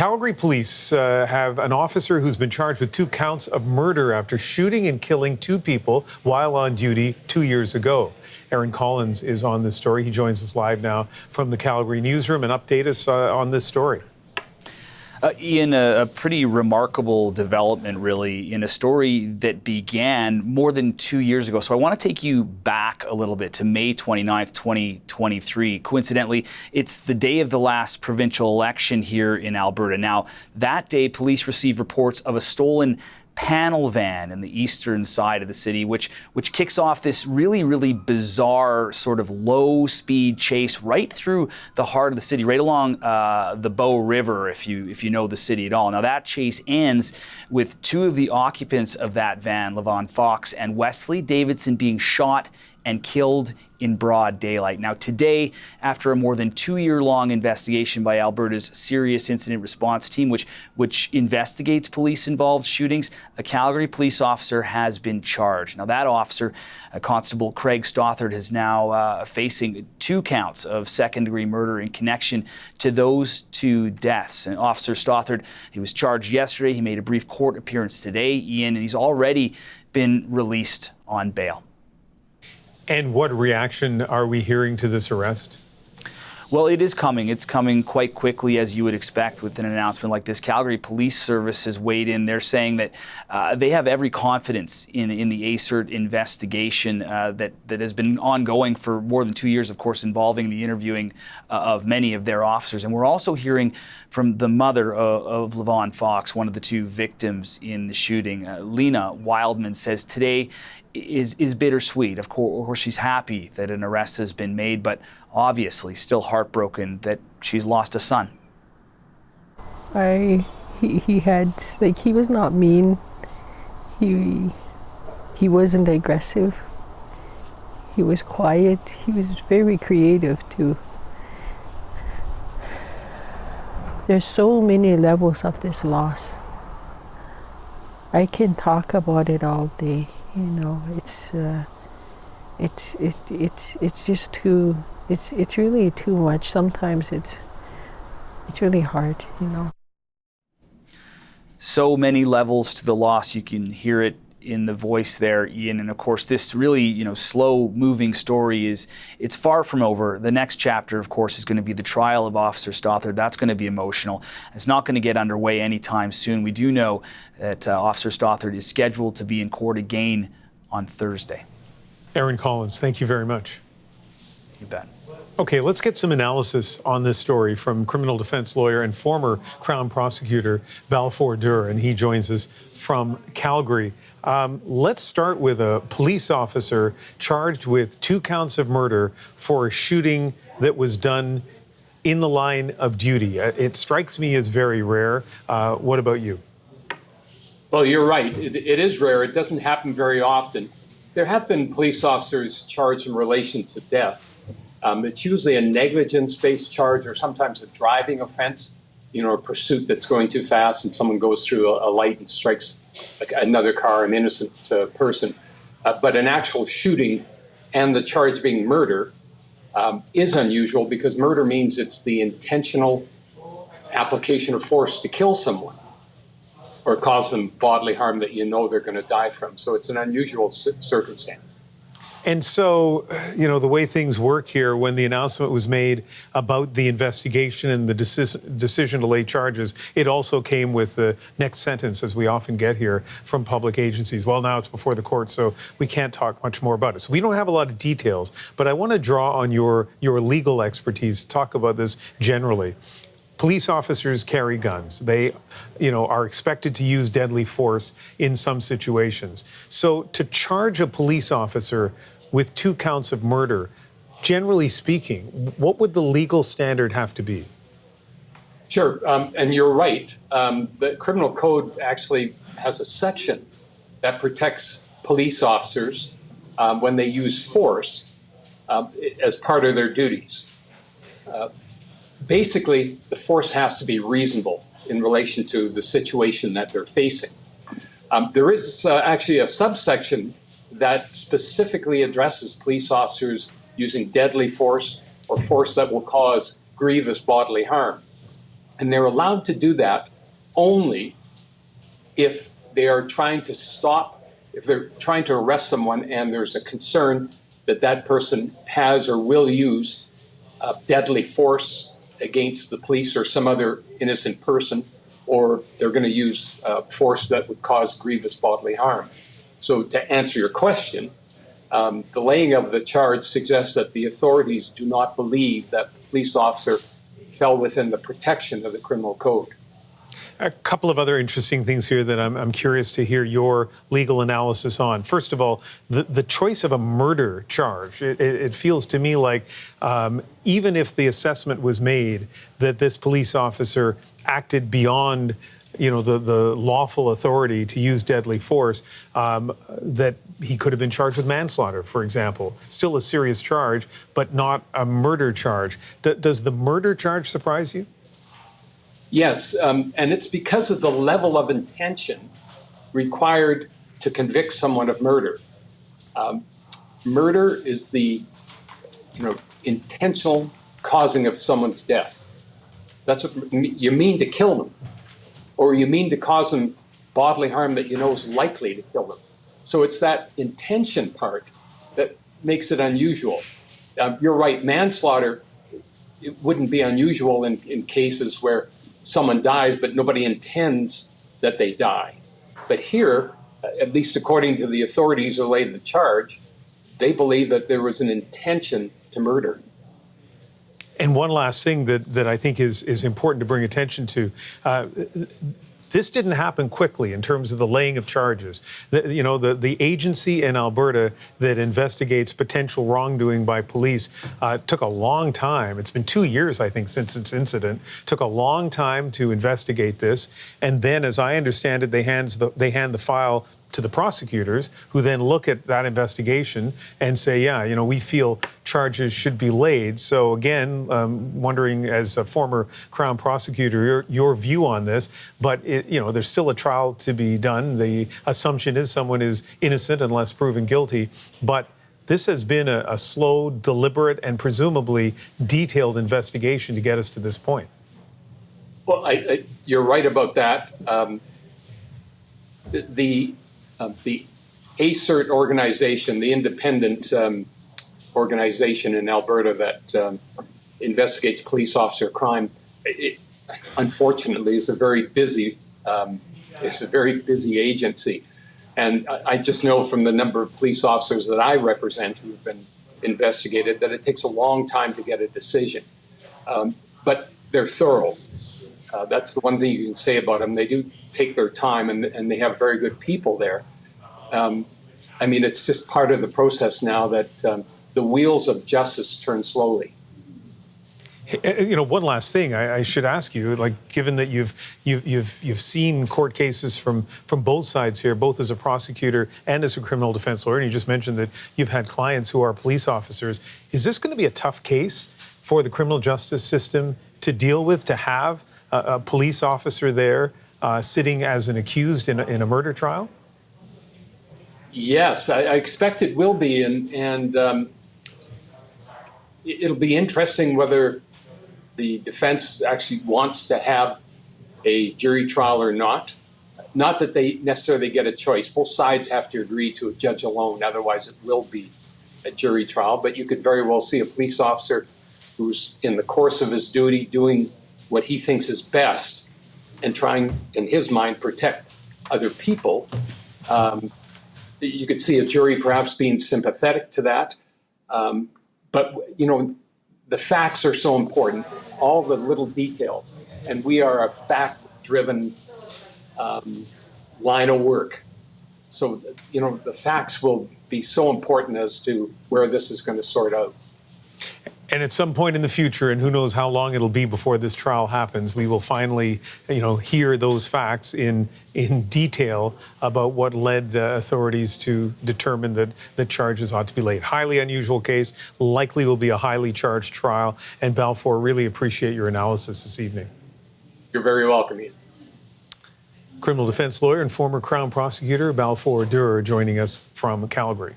Calgary police have an officer who's been charged with 2 counts of murder after shooting and killing 2 people while on duty 2 years ago. Aaron Collins is on this story. He joins us live now from the Calgary newsroom and update us on this story. Ian, a pretty remarkable development, really, in a story that began more than 2 years ago. So I want to take you back a little bit to May 29th, 2023. Coincidentally, it's the day of the last provincial election here in Alberta. Now, that day, police received reports of a stolen panel van in the eastern side of the city, which kicks off this really bizarre sort of low-speed chase right through the heart of the city, right along the Bow River, if you know the city at all. Now, that chase ends with 2 of the occupants of that van, Levon Fox and Wesley Davidson, being shot and killed in broad daylight. Now, today, after a more than 2-year-long investigation by Alberta's Serious Incident Response Team, which investigates police-involved shootings, a Calgary police officer has been charged. Now, that officer, Constable Craig Stothard, is now facing 2 counts of second-degree murder in connection to those 2 deaths. And Officer Stothard, he was charged yesterday. He made a brief court appearance today, Ian, and he's already been released on bail. And what reaction are we hearing to this arrest? Well, it is coming. It's coming quite quickly, as you would expect with an announcement like this. Calgary Police Service has weighed in. They're saying that they have every confidence in the ACERT investigation that has been ongoing for more than 2 years, of course, involving the interviewing of many of their officers. And we're also hearing from the mother of Levon Fox, one of the 2 victims in the shooting. Lena Wildman says today is bittersweet. Of course, she's happy that an arrest has been made, but obviously still heartbroken that she's lost a son. He was not mean. He wasn't aggressive. He was quiet. He was very creative too. There's so many levels of this loss. I can talk about it all day. You know, it's just too. It's really too much. Sometimes it's really hard. You know. So many levels to the loss. You can hear it in the voice there, Ian. And of course, this really, slow-moving story it's far from over. The next chapter, of course, is going to be the trial of Officer Stothard. That's going to be emotional. It's not going to get underway anytime soon. We do know that Officer Stothard is scheduled to be in court again on Thursday. Aaron Collins, thank you very much. You bet. Okay, let's get some analysis on this story from criminal defense lawyer and former Crown prosecutor Balfour Durr, and he joins us from Calgary. Let's start with a police officer charged with 2 counts of murder for a shooting that was done in the line of duty. It strikes me as very rare. What about you? Well, you're right. It is rare. It doesn't happen very often. There have been police officers charged in relation to death. It's usually a negligence-based charge or sometimes a driving offense, a pursuit that's going too fast and someone goes through a light and strikes another car, an innocent person. But an actual shooting and the charge being murder is unusual because murder means it's the intentional application of force to kill someone or cause them bodily harm that they're going to die from. So it's an unusual circumstance. And so, the way things work here, when the announcement was made about the investigation and the decision to lay charges, it also came with the next sentence, as we often get here from public agencies. Well, now it's before the court, so we can't talk much more about it. So we don't have a lot of details, but I want to draw on your legal expertise to talk about this generally. Police officers carry guns. They, are expected to use deadly force in some situations. So to charge a police officer with 2 counts of murder, generally speaking, what would the legal standard have to be? Sure, and you're right. The criminal code actually has a section that protects police officers when they use force as part of their duties. Basically, the force has to be reasonable in relation to the situation that they're facing. There is actually a subsection that specifically addresses police officers using deadly force or force that will cause grievous bodily harm. And they're allowed to do that only if they are trying to if they're trying to arrest someone and there's a concern that that person has or will use deadly force against the police or some other innocent person, or they're going to use force that would cause grievous bodily harm. So to answer your question, the laying of the charge suggests that the authorities do not believe that the police officer fell within the protection of the criminal code. A couple of other interesting things here that I'm curious to hear your legal analysis on. First of all, the choice of a murder charge. It feels to me like even if the assessment was made that this police officer acted beyond the lawful authority to use deadly force, that he could have been charged with manslaughter, for example. Still a serious charge, but not a murder charge. Does the murder charge surprise you? Yes, and it's because of the level of intention required to convict someone of murder. Murder is the intentional causing of someone's death. That's what you mean, to kill them, or you mean to cause them bodily harm that you know is likely to kill them. So it's that intention part that makes it unusual. You're right, manslaughter, it wouldn't be unusual in cases where someone dies, but nobody intends that they die. But here, at least according to the authorities who laid the charge, they believe that there was an intention to murder. And one last thing that I think is important to bring attention to. This didn't happen quickly in terms of the laying of charges. The agency in Alberta that investigates potential wrongdoing by police took a long time. It's been 2 years, I think, since its incident. Took a long time to investigate this. And then, as I understand it, they hand the file to the prosecutors, who then look at that investigation and say, yeah, we feel charges should be laid. So again, wondering, as a former Crown prosecutor, your view on this. But there's still a trial to be done. The assumption is someone is innocent unless proven guilty. But this has been a slow, deliberate, and presumably detailed investigation to get us to this point. Well, you're right about that. The ACERT organization, the independent organization in Alberta that investigates police officer crime, unfortunately is a very busy agency. And I just know from the number of police officers that I represent who have been investigated that it takes a long time to get a decision. But they're thorough. That's the one thing you can say about them. They do take their time, and they have very good people there. It's just part of the process now that the wheels of justice turn slowly. One last thing I should ask you, given that you've seen court cases from both sides here, both as a prosecutor and as a criminal defense lawyer, and you just mentioned that you've had clients who are police officers. Is this going to be a tough case for the criminal justice system to deal with, to have a police officer there sitting as an accused in a murder trial? Yes, I expect it will be, and it'll be interesting whether the defense actually wants to have a jury trial or not. Not that they necessarily get a choice. Both sides have to agree to a judge alone, otherwise it will be a jury trial. But you could very well see a police officer who's in the course of his duty doing what he thinks is best and trying, in his mind, protect other people. You could see a jury perhaps being sympathetic to that. But the facts are so important, all the little details. And we are a fact-driven line of work. So, the facts will be so important as to where this is going to sort out. And at some point in the future, and who knows how long it'll be before this trial happens, we will finally, hear those facts in detail about what led authorities to determine that the charges ought to be laid. Highly unusual case, likely will be a highly charged trial. And Balfour, really appreciate your analysis this evening. You're very welcome, Ian. Criminal defense lawyer and former Crown prosecutor Balfour Durr joining us from Calgary.